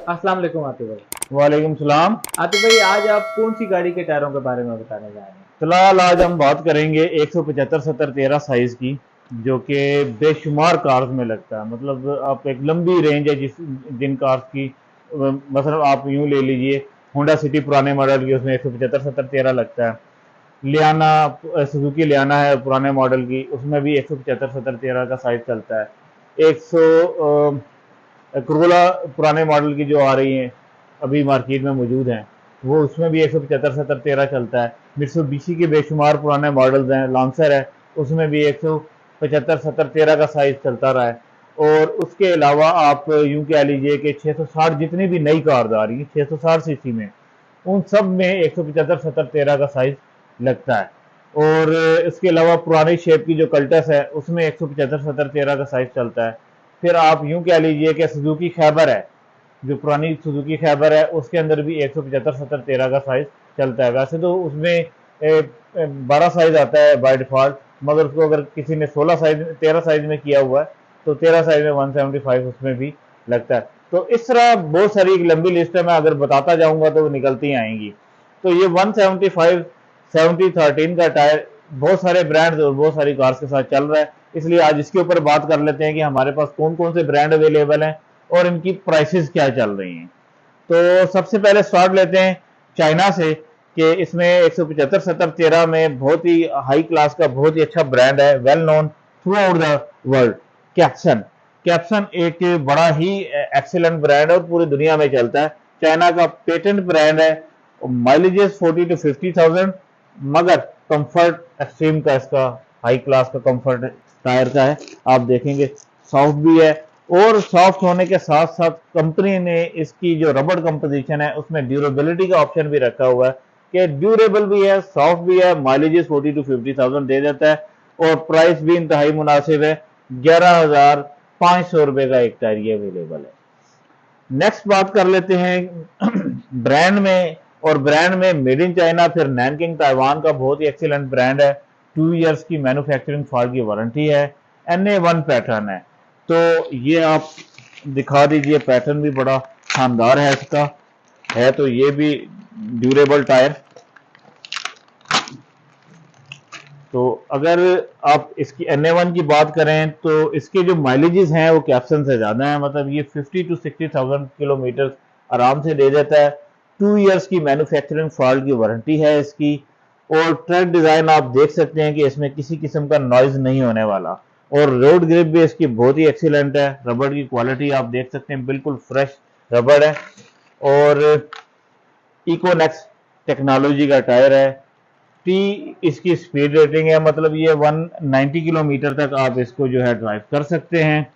अस्सलाम वालेकुम आतिफ भाई। वालेकुम सलाम। आतिफ भाई, आज आप कौन सी गाड़ी के टायरों के बारे में बताने जा रहे हैं? फिलहाल आज हम बात करेंगे 175-70-13 साइज की, जो कि बेशुमार कार्स में लगता है। मतलब आप एक लंबी रेंज है जिन कार्स की, मतलब आप यूं ले लीजिए, होंडा सिटी पुराने मॉडल की, उसमें 175-70-13 लगता है। लियाना, सुजुकी लियाना है पुराने मॉडल की, उसमें भी 175-70-13 का साइज चलता है। 100 करोला पुराने मॉडल की जो आ रही हैं, अभी मार्केट में मौजूद हैं, वो उसमें भी 175-70-13 चलता है। मित्सुबिशी के बेशुमार पुराने मॉडल्स हैं, लॉन्सर है, उसमें भी 175-70-13 का साइज चलता रहा है। और उसके अलावा आप यूं कह लीजिए कि 660 जितनी भी नई कार्स आ रही हैं 660 सीसी में, उन सब में 175-70-13 का साइज लगता है। और इसके अलावा पुरानी शेप की जो कल्टस है, उसमें 175-70-13 का साइज चलता है। फिर आप यूं कह लीजिए कि सुजुकी खैबर है, जो पुरानी सुजुकी खैबर है, उसके अंदर भी 175-70-13 का साइज चलता है। वैसे तो उसमें 12 साइज आता है बाय डिफॉल्ट, मगर उसको अगर किसी ने 16 साइज 13 साइज में किया हुआ है, तो 13 साइज में 175 उसमें भी लगता है। तो इस तरह बहुत सारी एक लंबी लिस्ट है, मैं अगर बताता जाऊंगा तो वो निकलती आएंगी। तो ये 175 70-13 का टायर बहुत सारे ब्रांड्स और बहुत सारी कार्स के साथ चल रहा है, इसलिए आज इसके ऊपर बात कर लेते हैं कि हमारे पास कौन कौन से ब्रांड अवेलेबल हैं और इनकी प्राइसेस क्या चल रही हैं। तो सबसे पहले स्टार्ट लेते हैं चाइना से, कि इसमें 175-70-13 में बहुत ही हाई क्लास का बहुत ही अच्छा ब्रांड है, well known through out the world, caption. Caption एक बड़ा ही एक्सीलेंट ब्रांड है और पूरी दुनिया में चलता है। चाइना का पेटेंट ब्रांड है। माइलेजेस 40 to 50,000, मगर कंफर्ट एक्सट्रीम का इसका हाई क्लास का कंफर्ट टायर का है। आप देखेंगे सॉफ्ट भी है, और सॉफ्ट होने के साथ साथ कंपनी ने इसकी जो रबड़ कंपोजिशन है उसमें ड्यूरेबिलिटी का ऑप्शन भी रखा हुआ है, कि ड्यूरेबल भी है, सॉफ्ट भी है, माइलेजेस 40 to 50,000 दे देता है, और प्राइस भी इंतहाई मुनासिब है। 11,500 रुपए का एक टायर ये अवेलेबल है। नेक्स्ट बात कर लेते हैं ब्रांड में, और ब्रांड में मेड इन चाइना, फिर नैनकिंग ताइवान का बहुत ही एक्सीलेंट ब्रांड है। 2 इयर्स की मैन्युफैक्चरिंग फॉल्ट की वारंटी है। NA1 पैटर्न है। तो ये आप दिखा दीजिए, पैटर्न भी बड़ा शानदार है इसका, है तो ये भी ड्यूरेबल टायर। तो अगर आप इसकी NA1 की बात करें तो इसके जो माइलेजेस हैं वो कैप्सन से ज़्यादा हैं, मतलब ये 50 to 60,000 किलोमीटर आराम से दे देता है। 2 इयर्स की मैन्युफैक्चरिंग फॉल्ट की वारंटी है इसकी। और ट्रक डिज़ाइन आप देख सकते हैं कि इसमें किसी किस्म का नॉइज़ नहीं होने वाला। और रोड ग्रिप भी इसकी बहुत ही एक्सीलेंट है। रबड़ की क्वालिटी आप देख सकते हैं, बिल्कुल फ्रेश रबड़ है। और इकोनेक्स टेक्नोलॉजी का टायर है। टी इसकी स्पीड रेटिंग है, मतलब ये 190 किलोमीटर तक आप इसको जो है ड्राइव कर सकते हैं।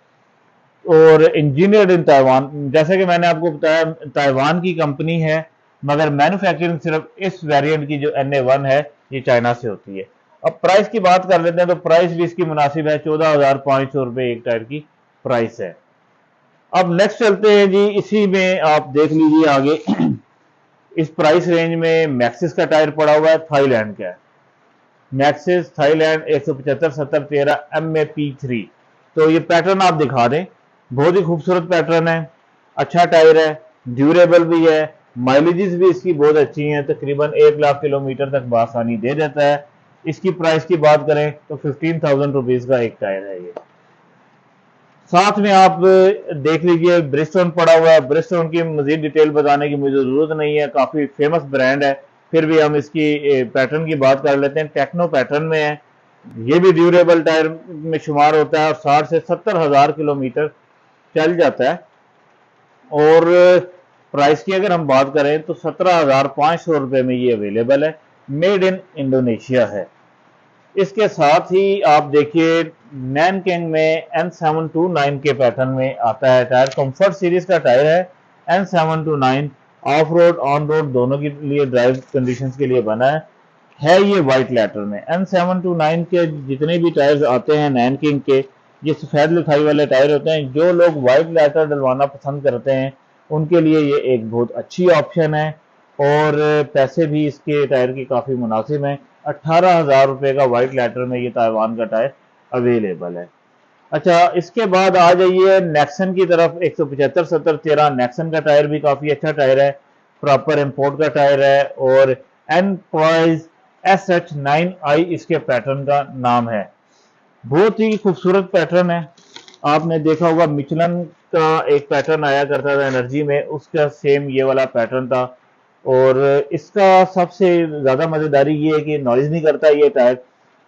और इंजीनियर्ड इन ताइवान, जैसे कि मैंने आपको बताया, ताइवान की कंपनी है, मगर मैन्युफैक्चरिंग सिर्फ इस वेरिएंट की जो NA1 है ये चाइना से होती है। अब प्राइस की बात कर लेते हैं, तो प्राइस भी इसकी मुनासिब है। 14,500 रुपये एक टायर की प्राइस है। अब नेक्स्ट चलते हैं जी, इसी में आप देख लीजिए आगे इस प्राइस रेंज में मैक्सिस का टायर पड़ा हुआ है, थाईलैंड का है। Maxxis Thailand 175-70-13 MAP3। तो ये पैटर्न आप दिखा दें, बहुत ही खूबसूरत पैटर्न है, अच्छा टायर है, ड्यूरेबल भी है, माइलेजेस भी इसकी बहुत अच्छी हैं, तकरीबन 1 लाख किलोमीटर तक बासानी दे देता है। इसकी प्राइस की बात करें तो 15,000 रुपीज़ का एक टायर है ये। साथ में आप देख लीजिए ब्रिस्टोन पड़ा हुआ है। ब्रिस्टोन की मजीद डिटेल बताने की मुझे ज़रूरत नहीं है, काफ़ी फेमस ब्रांड है। फिर भी हम इसकी पैटर्न की बात कर लेते हैं। टेक्नो पैटर्न में है, ये भी ड्यूरेबल टायर में शुमार होता है, और 60 से 70 हज़ार किलोमीटर चल जाता है। और प्राइस की अगर हम बात करें तो 17,500 रुपये में ये अवेलेबल है। मेड इन इंडोनेशिया है। इसके साथ ही आप देखिए नैनकिंग में N729 के पैटर्न में आता है टायर। कंफर्ट सीरीज का टायर है। N729 of road on road दोनों के लिए, ड्राइव कंडीशंस के लिए बना है ये वाइट लेटर में। N729 के जितने भी टायर्स आते हैं नैनकिंग के, ये सफ़ेद लिखाई वाले टायर होते हैं। जो लोग वाइट लेटर डलवाना पसंद करते हैं उनके लिए ये एक बहुत अच्छी ऑप्शन है, और पैसे भी इसके टायर की काफ़ी मुनासिब हैं। 18,000 रुपये का वाइट लेटर में ये ताइवान का टायर अवेलेबल है। अच्छा, इसके बाद आ जाइए नेक्सन की तरफ। 175/70/13 नेक्सन का टायर भी काफ़ी अच्छा टायर है, प्रॉपर इम्पोर्ट का टायर है। और एनप्राइज SH9i इसके पैटर्न का नाम है। बहुत ही खूबसूरत पैटर्न है। आपने देखा होगा मिचलन का एक पैटर्न आया करता था एनर्जी में, उसका सेम ये वाला पैटर्न था। और इसका सबसे ज़्यादा मज़ेदारी ये है कि नॉइज़ नहीं करता ये टायर।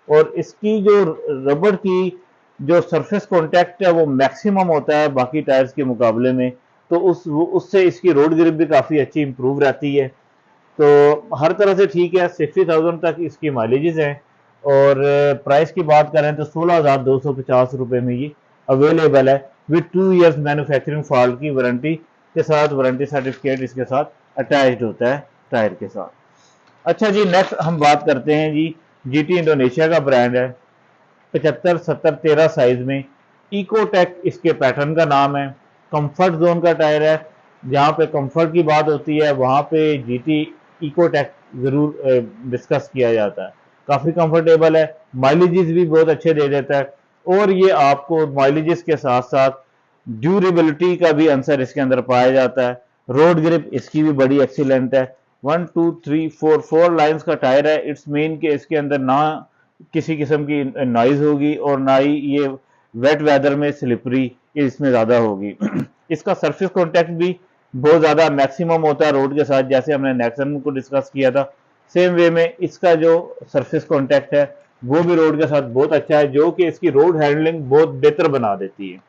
और इसकी जो रबड़ की जो सरफेस कांटेक्ट है वो मैक्सिमम होता है बाकी टायर्स के मुकाबले में, तो उससे इसकी रोड ग्रिप भी काफ़ी अच्छी इंप्रूव रहती है। तो हर तरह से ठीक है। 60,000 तक इसकी माइलेजेस हैं। और प्राइस की बात करें तो 16,250 रुपये में ये अवेलेबल है, विद 2 इयर्स मैन्युफैक्चरिंग फॉल्ट की वारंटी के साथ। वारंटी सर्टिफिकेट इसके साथ अटैच्ड होता है टायर के साथ। अच्छा जी, नेक्स्ट हम बात करते हैं जी, GT इंडोनेशिया का ब्रांड है। 75/70/13 साइज में, इकोटेक इसके पैटर्न का नाम है। कंफर्ट जोन का टायर है। जहाँ पे कंफर्ट की बात होती है वहाँ पे GT इकोटेक जरूर डिस्कस किया जाता है। काफ़ी कंफर्टेबल है, माइलेजेस भी बहुत अच्छे दे देता है। और ये आपको माइलेजेस के साथ साथ ड्यूरेबिलिटी का भी आंसर इसके अंदर पाया जाता है। रोड ग्रिप इसकी भी बड़ी एक्सीलेंट है। 1 2 3 4 लाइंस का टायर है। इट्स मीन कि इसके अंदर ना किसी किस्म की नॉइज होगी और ना ही ये वेट वेदर में स्लिपरी इसमें ज़्यादा होगी। इसका सरफेस कॉन्टैक्ट भी बहुत ज़्यादा मैक्सिमम होता है रोड के साथ, जैसे हमने नेक्सन को डिस्कस किया था। सेम वे में इसका जो सरफेस कॉन्टैक्ट है वो भी रोड के साथ बहुत अच्छा है, जो कि इसकी रोड हैंडलिंग बहुत बेहतर बना देती है।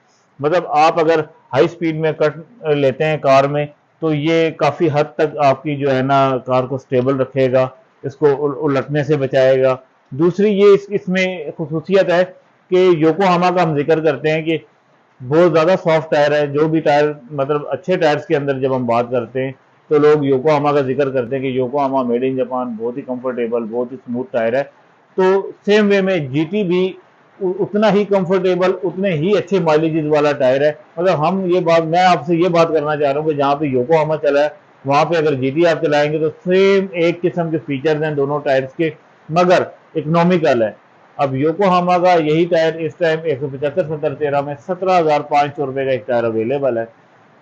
मतलब आप अगर हाई स्पीड में कट लेते हैं कार में, तो ये काफ़ी हद तक आपकी जो है ना कार को स्टेबल रखेगा, इसको उलटने से बचाएगा। दूसरी ये इसमें खसूसियत है कि योकोहामा का हम जिक्र करते हैं कि बहुत ज़्यादा सॉफ्ट टायर है। जो भी टायर मतलब अच्छे टायर्स के अंदर जब हम बात करते हैं तो लोग योकोहामा का जिक्र करते हैं कि योकोहामा मेड इन जापान, बहुत ही कंफर्टेबल, बहुत ही स्मूथ टायर है। तो सेम वे में GT भी उतना ही कंफर्टेबल, उतने ही अच्छे माइलेज वाला टायर है। मतलब हम ये बात, मैं आपसे ये बात करना चाह रहा हूँ कि जहाँ पे योकोहामा चला है वहाँ पे अगर GT आप चलाएंगे तो सेम एक किस्म के फीचर्स हैं दोनों टायर्स के, मगर इकोनॉमिकल है। अब योकोहामा का यही टायर इस टाइम 175/70/13 में 17,500 रुपये का एक टायर अवेलेबल है।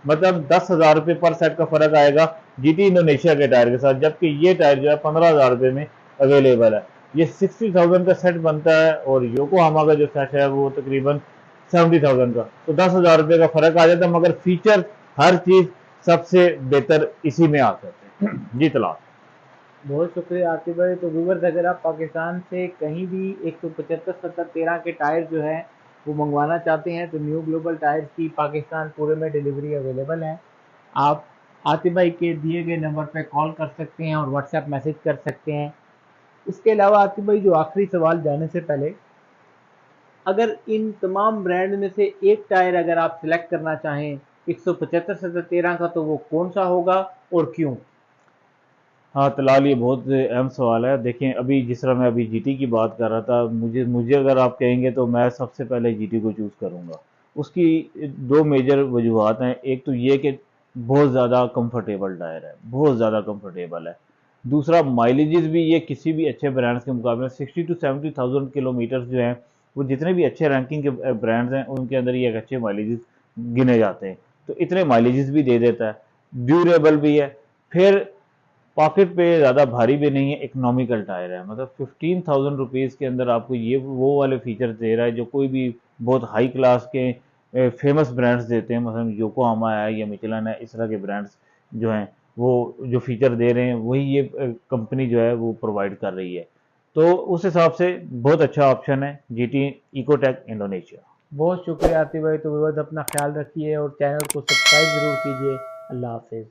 मतलब 10,000 रुपये पर सेट का फर्क आएगा GT इंडोनेशिया के टायर के साथ, जबकि ये टायर जो है 15,000 रुपये में अवेलेबल है। ये 60,000 का सेट बनता है और योकोहामा का जो सेट है वो तकरीबन 70,000 का, तो 10,000 रुपये का फर्क आ जाता है, मगर फीचर हर चीज सबसे बेहतर इसी में आ सकते हैं। जी तला। बहुत शुक्रिया आतिफ भाई। तो व्यूवर्स, अगर आप पाकिस्तान से कहीं भी 175/70/13 के टायर जो है वो मंगवाना चाहते हैं तो न्यू ग्लोबल टायर्स की पाकिस्तान पूरे में डिलीवरी अवेलेबल है। आप आतिफ भाई के दिए गए नंबर पर कॉल कर सकते हैं और व्हाट्सएप मैसेज कर सकते हैं। इसके अलावा आतिफ भाई, जो आखिरी सवाल जाने से पहले, अगर इन तमाम ब्रांड में से एक टायर अगर आप सिलेक्ट करना चाहें 175/70/13 का, तो वो कौन सा होगा और क्यों? हाँ तलाल, ये बहुत अहम सवाल है। देखें, अभी जिस तरह मैं अभी GT की बात कर रहा था, मुझे मुझे अगर आप कहेंगे तो मैं सबसे पहले GT को चूज़ करूँगा। उसकी दो मेजर वजूहत हैं। एक तो ये कि बहुत ज़्यादा कंफर्टेबल टायर है, बहुत ज़्यादा कंफर्टेबल है। दूसरा, माइलेजेस भी ये किसी भी अच्छे ब्रांड्स के मुकाबले 60,000 to 70,000 किलोमीटर जो हैं, वो जितने भी अच्छे रैंकिंग के ब्रांड्स हैं उनके अंदर ये एक अच्छे माइलेजेस गिने जाते हैं। तो इतने माइलेजेस भी दे देता है, ड्यूरेबल भी है। फिर पॉकेट पे ज़्यादा भारी भी नहीं है, इकोनॉमिकल टायर है। मतलब 15,000 रुपीज़ के अंदर आपको ये वो वाले फीचर दे रहा है जो कोई भी बहुत हाई क्लास के फेमस ब्रांड्स देते हैं। मतलब योकोहामा है या मिचलन है, इस तरह के ब्रांड्स जो हैं वो जो फीचर दे रहे हैं वही ये कंपनी जो है वो प्रोवाइड कर रही है। तो उस हिसाब से बहुत अच्छा ऑप्शन है GT इकोटेक इंडोनेशिया। बहुत शुक्रिया आतिफ भाई। तो व्यूवर्स, अपना ख्याल रखिए और चैनल को सब्सक्राइब ज़रूर कीजिए। अल्लाह हाफिज़।